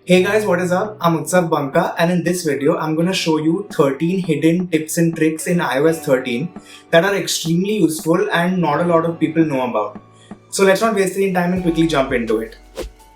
Hey guys, what is up? I'm Utsav Banka, and in this video, I'm going to show you 13 hidden tips and tricks in iOS 13 that are extremely useful and not a lot of people know about. So let's not waste any time and quickly jump into it.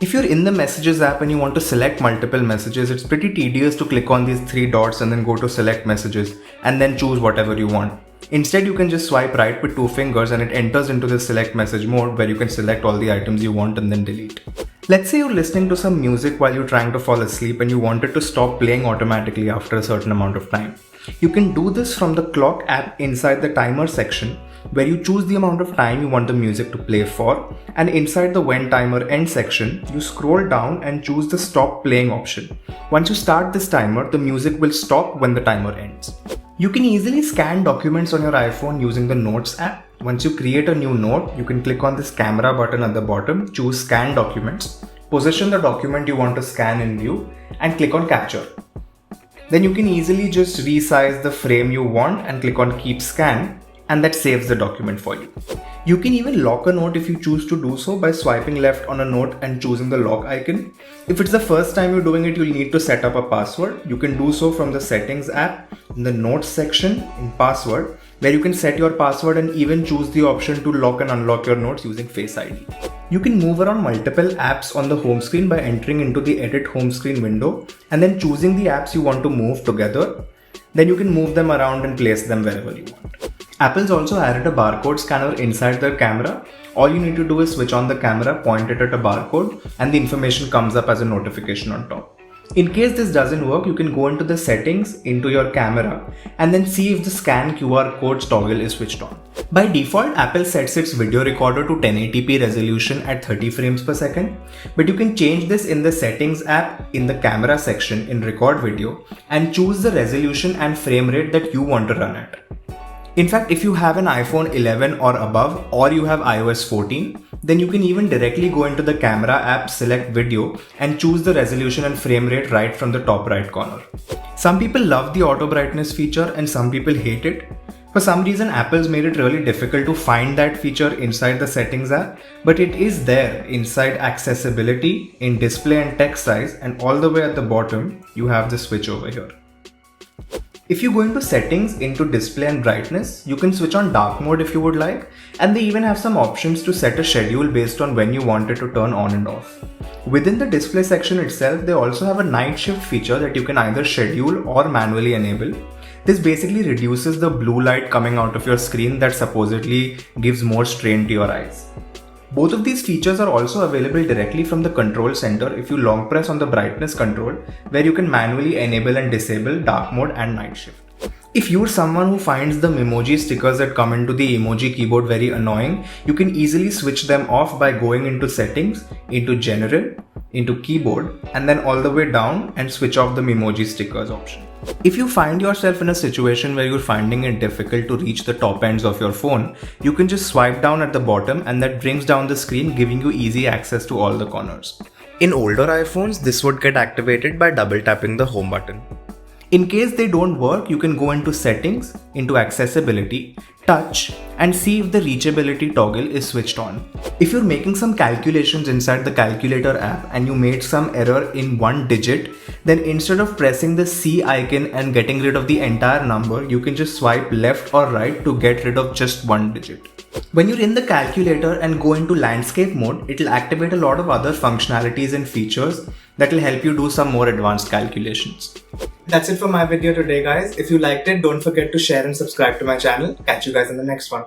If you're in the Messages app and you want to select multiple messages, it's pretty tedious to click on these three dots and then go to select messages and then choose whatever you want. Instead, you can just swipe right with two fingers and it enters into the select message mode where you can select all the items you want and then delete. Let's say you're listening to some music while you're trying to fall asleep and you want it to stop playing automatically after a certain amount of time. You can do this from the clock app inside the timer section where you choose the amount of time you want the music to play for, and inside the when timer ends section, you scroll down and choose the stop playing option. Once you start this timer, the music will stop when the timer ends. You can easily scan documents on your iPhone using the Notes app. Once you create a new note, you can click on this camera button at the bottom, choose Scan Documents, position the document you want to scan in view, and click on Capture. Then you can easily just resize the frame you want and click on Keep Scan, and that saves the document for you. You can even lock a note if you choose to do so by swiping left on a note and choosing the lock icon. If it's the first time you're doing it, you'll need to set up a password. You can do so from the Settings app in the Notes section in Password, where you can set your password and even choose the option to lock and unlock your notes using Face ID. You can move around multiple apps on the home screen by entering into the Edit Home Screen window and then choosing the apps you want to move together. Then you can move them around and place them wherever you want. Apple's also added a barcode scanner inside their camera. All you need to do is switch on the camera, point it at a barcode, and the information comes up as a notification on top. In case this doesn't work, you can go into the settings into your camera and then see if the scan QR codes toggle is switched on. By default, Apple sets its video recorder to 1080p resolution at 30 frames per second, but you can change this in the settings app in the camera section in record video and choose the resolution and frame rate that you want to run at. In fact, if you have an iPhone 11 or above, or you have iOS 14, then you can even directly go into the camera app, select video, and choose the resolution and frame rate right from the top right corner. Some people love the auto brightness feature and some people hate it. For some reason, Apple's made it really difficult to find that feature inside the settings app, but it is there inside accessibility, in display and text size, and all the way at the bottom, you have the switch over here. If you go into settings into display and brightness, you can switch on dark mode if you would like, and they even have some options to set a schedule based on when you want it to turn on and off. Within the display section itself, they also have a night shift feature that you can either schedule or manually enable. This basically reduces the blue light coming out of your screen that supposedly gives more strain to your eyes. Both of these features are also available directly from the control center if you long press on the brightness control, where you can manually enable and disable dark mode and night shift. If you're someone who finds the Memoji stickers that come into the emoji keyboard very annoying, you can easily switch them off by going into settings, into general, into keyboard, and then all the way down and switch off the Memoji stickers option. If you find yourself in a situation where you're finding it difficult to reach the top ends of your phone, you can just swipe down at the bottom and that brings down the screen, giving you easy access to all the corners. In older iPhones, this would get activated by double tapping the home button. In case they don't work, you can go into settings, into accessibility, touch, and see if the reachability toggle is switched on. If you're making some calculations inside the calculator app and you made some error in one digit, then instead of pressing the C icon and getting rid of the entire number, you can just swipe left or right to get rid of just one digit. When you're in the calculator and go into landscape mode, it'll activate a lot of other functionalities and features that will help you do some more advanced calculations. That's it for my video today, guys. If you liked it, don't forget to share and subscribe to my channel. Catch you guys in the next one.